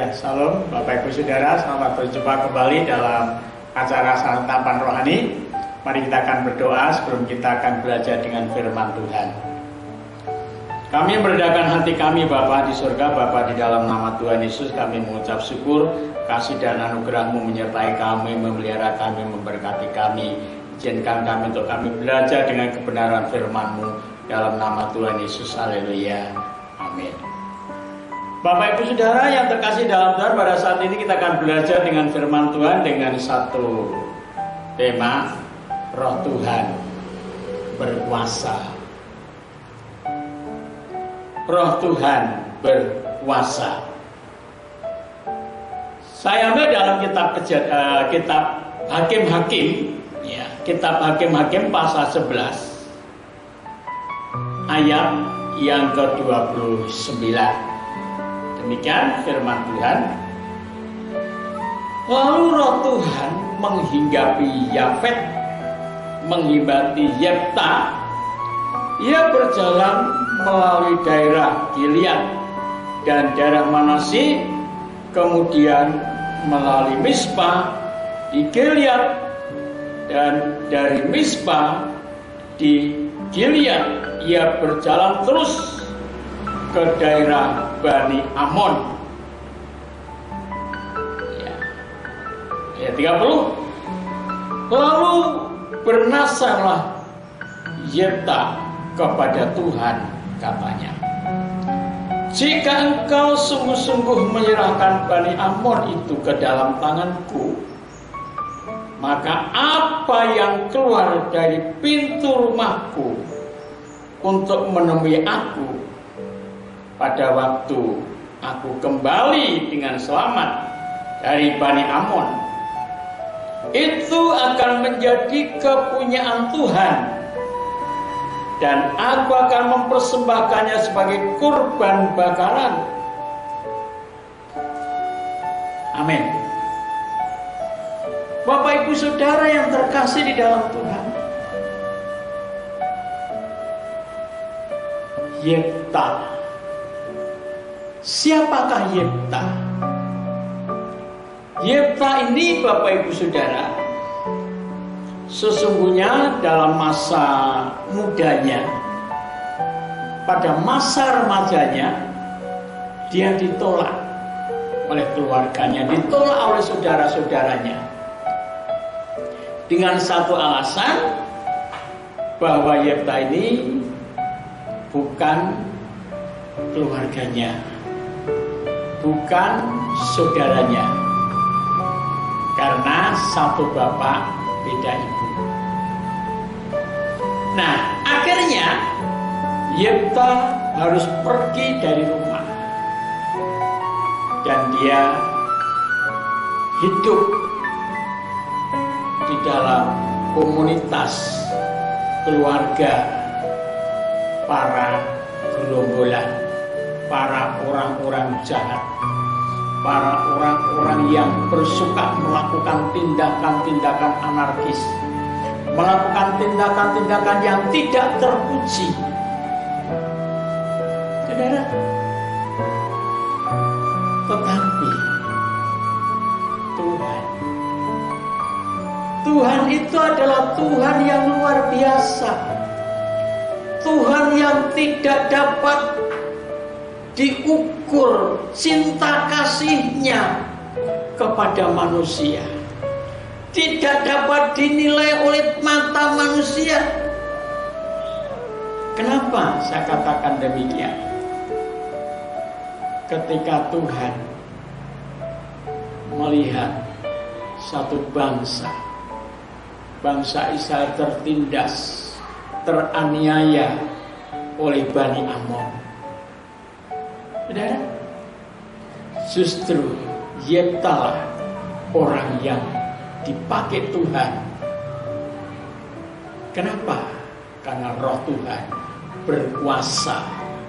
Ya, salam Bapak Ibu Saudara, selamat berjumpa kembali dalam acara Santapan Rohani. Mari kita akan berdoa sebelum kita akan belajar dengan firman Tuhan. Kami merendahkan hati kami Bapa di surga, Bapa di dalam nama Tuhan Yesus kami mengucap syukur, kasih dan anugerah-Mu menyertai kami, memelihara kami, memberkati kami. Izinkan kami untuk kami belajar dengan kebenaran firman-Mu dalam nama Tuhan Yesus. Haleluya. Amin. Bapak Ibu Saudara yang terkasih dalam Tuhan, pada saat ini kita akan belajar dengan firman Tuhan dengan satu tema, Roh Tuhan berkuasa. Roh Tuhan berkuasa. Saya ambil dalam kitab Hakim-Hakim, ya, kitab Hakim-Hakim pasal 11 ayat yang ke-29. Demikian firman Tuhan. Lalu Roh Tuhan menghinggapi Yafet, menghinggapi Yefta. Ia berjalan melalui daerah Gilead dan daerah Manasye, kemudian melalui Mispa di Gilead, dan dari Mispa di Gilead ia berjalan terus ke daerah Bani Amon. Ya 30. Lalu bernasarlah Yefta kepada Tuhan, katanya, jika engkau sungguh-sungguh menyerahkan Bani Amon itu ke dalam tanganku, maka apa yang keluar dari pintu rumahku untuk menemui aku pada waktu aku kembali dengan selamat dari Bani Amon, itu akan menjadi kepunyaan Tuhan, dan aku akan mempersembahkannya sebagai kurban bakaran. Amin. Bapak Ibu Saudara yang terkasih di dalam Tuhan, Yefta. Siapakah Yefta? Yefta ini Bapak Ibu Saudara, sesungguhnya dalam masa mudanya, pada masa remajanya, dia ditolak oleh keluarganya, ditolak oleh saudara-saudaranya, dengan satu alasan bahwa Yefta ini bukan keluarganya, bukan saudaranya, karena satu bapak beda ibu. Nah, akhirnya Yefta harus pergi dari rumah, dan dia hidup di dalam komunitas keluarga para gerombolan, para orang-orang jahat, para orang-orang yang bersuka melakukan tindakan-tindakan anarkis, melakukan tindakan-tindakan yang tidak terpuji. Saudara, tetapi Tuhan itu adalah Tuhan yang luar biasa, Tuhan yang tidak dapat diukur cinta kasihnya kepada manusia, tidak dapat dinilai oleh mata manusia. Kenapa saya katakan demikian? Ketika Tuhan melihat satu bangsa Israel tertindas, teraniaya oleh Bani Amon, saudara, justru Yefta orang yang dipakai Tuhan. Kenapa? Karena Roh Tuhan berkuasa,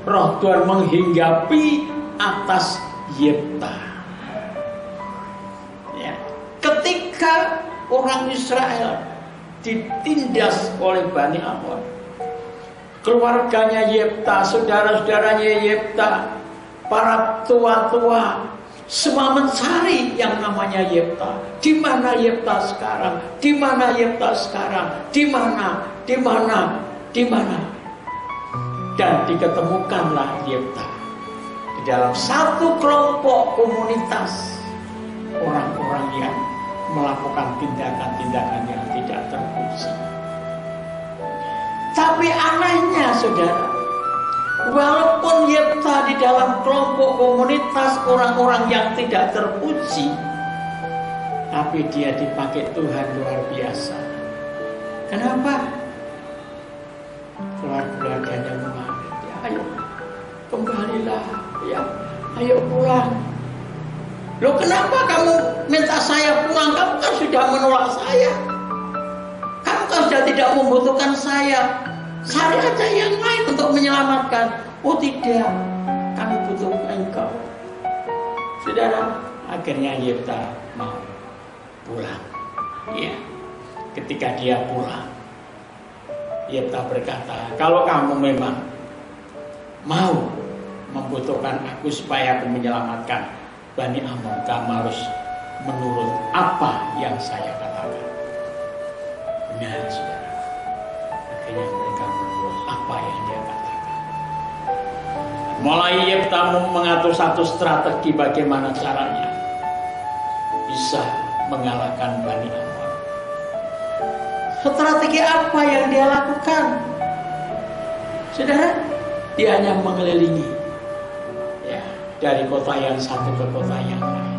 Roh Tuhan menghinggapi atas Yefta. Ya. Ketika orang Israel ditindas oleh Bani Amon, keluarganya Yefta, saudara-saudaranya Yefta, para tua-tua Semua mencari yang namanya Yefta. Di mana Yefta sekarang? Di mana Yefta sekarang? Di mana? Di mana? Di mana? Dan diketemukanlah Yefta di dalam satu kelompok komunitas orang-orang yang melakukan tindakan-tindakan yang tidak terpuji. Tapi anehnya, saudara, walaupun Yefta di dalam kelompok komunitas orang-orang yang tidak terpuji, tapi dia dipakai Tuhan luar biasa. Kenapa? Keluarganya mengambil, ya, ayo kembalilah, ya, ayo pulang. Loh, kenapa kamu minta saya pulang? Kamu kan sudah menolak saya. Kamu kan sudah tidak membutuhkan saya. Cari aja yang lain untuk menyelamatkan. Oh tidak, kami butuh engkau. Saudara, akhirnya Yefta mau pulang. Ya, ketika dia pulang, Yefta berkata, kalau kamu memang mau membutuhkan aku supaya aku menyelamatkan Bani Amon, kamu harus menurut apa yang saya katakan. Benar, saudara. Akhirnya mereka menurut apa yang dia katakan. Mulai Yefta mengatur satu strategi bagaimana caranya bisa mengalahkan Bani Amon. Strategi apa yang dia lakukan? Saudara, dia hanya mengelilingi, ya, dari kota yang satu ke kota yang lain.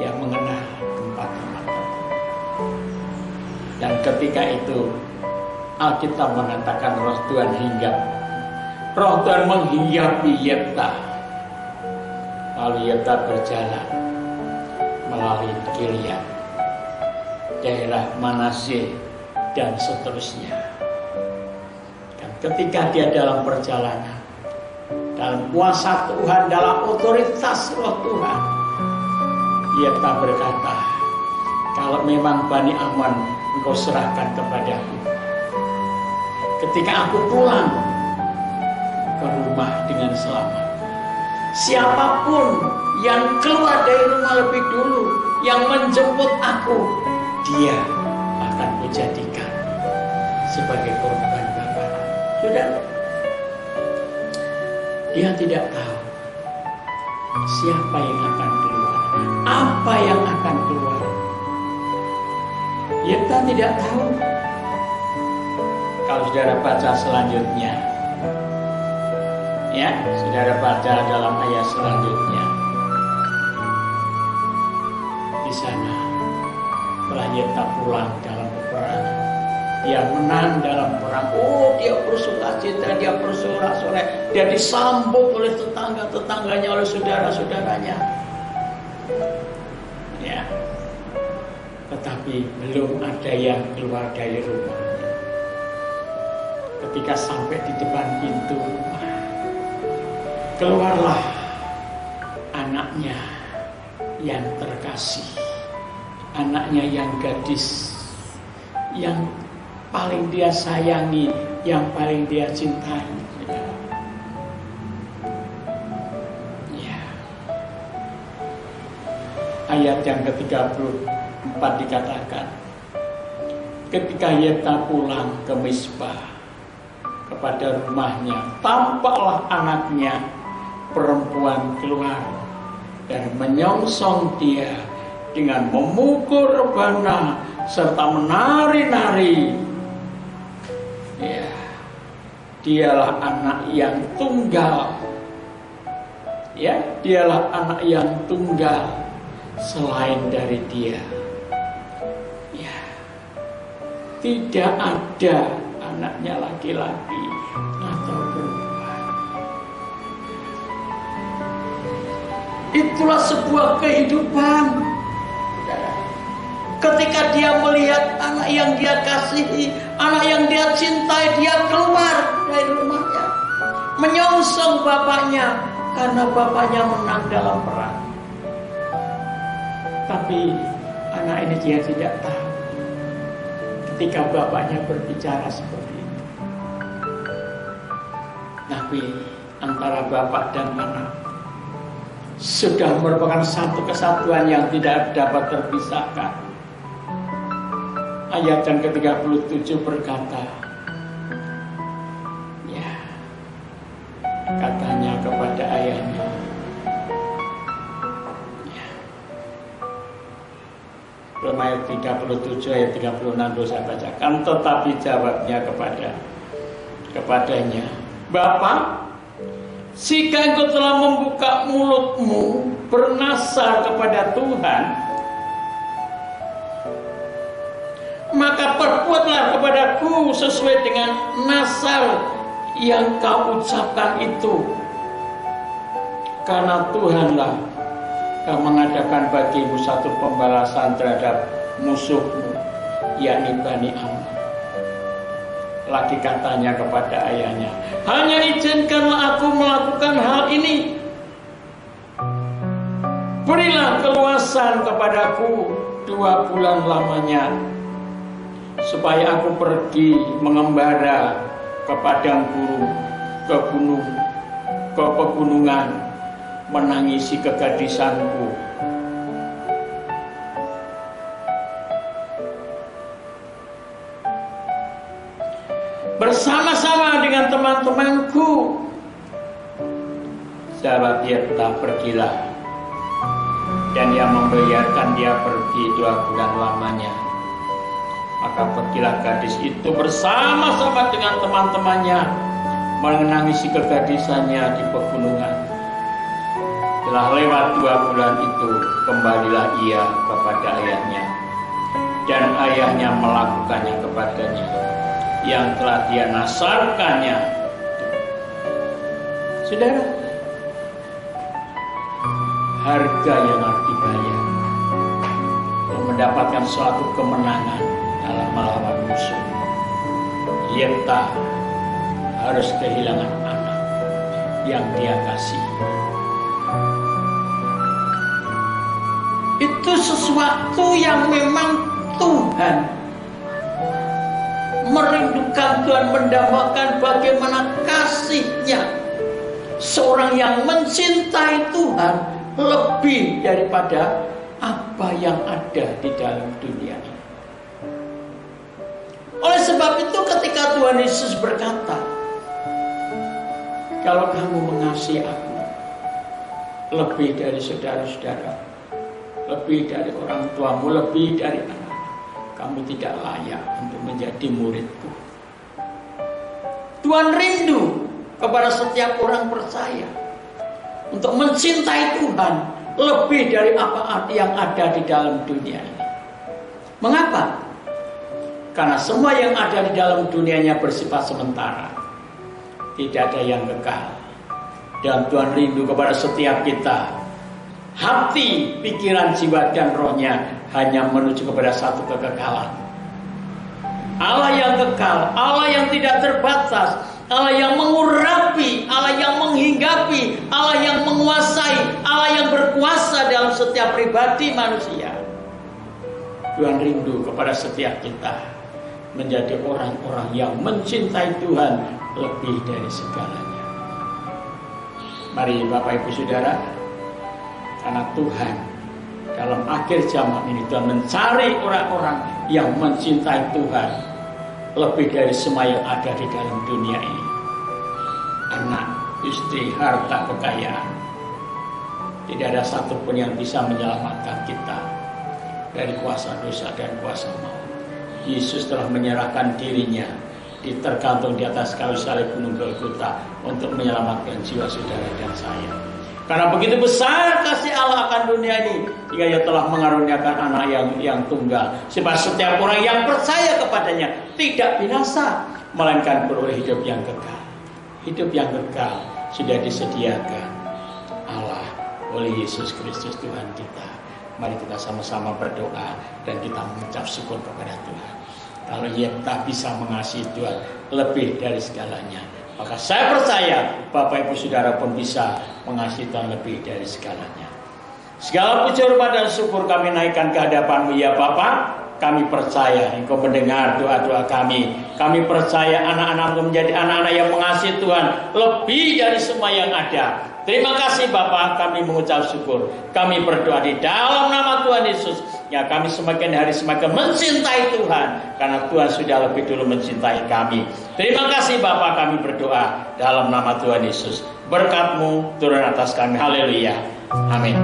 Dia mengenal tempat-tempat tertentu. Dan ketika itu Alkitab mengatakan roh Tuhan hinggap. Roh Tuhan menghinggapi Yefta. Lalu Yefta berjalan melalui Gilead, daerah Manasye, dan seterusnya. Dan ketika dia dalam perjalanan, dalam kuasa Tuhan, dalam otoritas roh Tuhan, Yefta berkata, kalau memang Bani Amon engkau serahkan kepadaku, ketika aku pulang ke rumah dengan selamat, siapapun yang keluar dari rumah lebih dulu, yang menjemput aku, dia akan kujadikan sebagai korban bakaran. Saudara, dia tidak tahu siapa yang akan keluar, apa yang akan keluar. Yefta tidak tahu. Kalau saudara baca selanjutnya, ya, saudara baca dalam ayat selanjutnya, di sana setelah Yefta pulang dalam peperangan, dia menang dalam perang. Oh, dia bersukacita, dia bersorak-sorai, dia disambut oleh tetangga-tetangganya, oleh saudara-saudaranya. Ya, tetapi belum ada yang keluar dari rumahnya. Ketika sampai di depan pintu rumah, keluarlah anaknya yang terkasih, anaknya yang gadis, yang paling dia sayangi, yang paling dia cintai. Ya. Ayat yang ke-34 dikatakan, ketika Yefta pulang ke Mizpah, kepada rumahnya, tampaklah anaknya perempuan keluar dan menyongsong dia dengan memukul rebana serta menari-nari. Ya, dialah anak yang tunggal. Ya, dialah anak yang tunggal. Selain dari dia, ya, tidak ada anaknya laki-laki atau perempuan. Itulah sebuah kehidupan. Ketika dia melihat anak yang dia kasihi, anak yang dia cintai, dia keluar dari rumahnya, menyongsong bapaknya karena bapaknya menang dalam perang. Tapi anak ini dia tidak tahu ketika bapaknya berbicara seperti itu. Tapi antara bapak dan anak sudah merupakan satu kesatuan yang tidak dapat terpisahkan. Ayat yang ke-37 berkata, ya, katanya kepada ayahnya, ya. Belum ayat 37, ayat 36 dulu saya bacakan. Tetapi jawabnya kepadanya, Bapa, jika engkau telah membuka mulutmu bernasar kepada Tuhan, maka perbuatlah kepadaku sesuai dengan nasar yang kau ucapkan itu. Karena Tuhanlah yang mengadakan bagimu satu pembalasan terhadap musuhmu, yakni Bani Ammon. Lagi katanya kepada ayahnya, hanya izinkanlah aku melakukan hal ini. Berilah keluasan kepadaku 2 bulan lamanya, supaya aku pergi mengembara ke padang gurun, ke pegunungan, menangisi kegadisanku. Bersama-sama dengan teman-temanku. Jawab Yefta, pergilah. Dan ia membiarkan dia pergi 2 bulan lamanya. Maka pergilah gadis itu bersama-sama dengan teman-temannya, menangisi kegadisannya di pegunungan. Telah lewat 2 bulan itu, kembalilah ia kepada ayahnya, dan ayahnya melakukannya kepadanya yang telah dia nasarkannya. Saudara, harga yang harus dibayar untuk mendapatkan suatu kemenangan dalam melawan musuh. Yefta harus kehilangan anak yang dia kasih. Itu sesuatu yang memang Tuhan merindukan. Tuhan mendambakan bagaimana kasihnya seorang yang mencintai Tuhan lebih daripada apa yang ada di dalam dunia ini. Oleh sebab itu ketika Tuhan Yesus berkata, kalau kamu mengasihi aku lebih dari saudara-saudara, lebih dari orang tuamu, lebih dari anak, kamu tidak layak untuk menjadi muridku. Tuhan rindu kepada setiap orang percaya untuk mencintai Tuhan lebih dari apa yang ada di dalam dunia ini. Mengapa? Karena semua yang ada di dalam dunianya bersifat sementara, tidak ada yang kekal. Dan Tuhan rindu kepada setiap kita, hati, pikiran, jiwa, dan rohnya hanya menuju kepada satu kekekalan. Allah yang kekal, Allah yang tidak terbatas, Allah yang mengurapi, Allah yang menghinggapi, Allah yang menguasai, Allah yang berkuasa dalam setiap pribadi manusia. Tuhan rindu kepada setiap kita menjadi orang-orang yang mencintai Tuhan lebih dari segalanya. Mari Bapak Ibu Saudara, karena Tuhan dalam akhir zaman ini Tuhan mencari orang-orang yang mencintai Tuhan lebih dari semua yang ada di dalam dunia ini. Anak, istri, harta, kekayaan, tidak ada satupun yang bisa menyelamatkan kita dari kuasa dosa dan kuasa maut. Yesus telah menyerahkan dirinya, tergantung di atas kayu salib gunung Golgota untuk menyelamatkan jiwa saudara dan saya. Karena begitu besar kasih Allah akan dunia ini, hingga Ia telah mengaruniakan anak yang tunggal, supaya setiap orang yang percaya kepadanya tidak binasa, melainkan beroleh hidup yang kekal. Hidup yang kekal sudah disediakan Allah oleh Yesus Kristus Tuhan kita. Mari kita sama-sama berdoa dan kita mengucap syukur kepada Tuhan. Kalau Yefta bisa mengasihi Tuhan lebih dari segalanya, maka saya percaya Bapak Ibu Saudara pun bisa mengasihi Tuhan lebih dari segalanya. Segala puji hormat dan syukur kami naikkan ke hadapan-Mu ya Bapa. kami percaya Engkau mendengar doa-doa kami. Kami percaya anak-anak-Mu menjadi anak-anak yang mengasihi Tuhan lebih dari semua yang ada. Terima kasih Bapa, kami mengucap syukur. Kami berdoa di dalam nama Tuhan Yesus. Ya, kami semakin hari semakin mencintai Tuhan, karena Tuhan sudah lebih dulu mencintai kami. Terima kasih Bapa, kami berdoa dalam nama Tuhan Yesus. Berkat-Mu turun atas kami. Haleluya. Amin.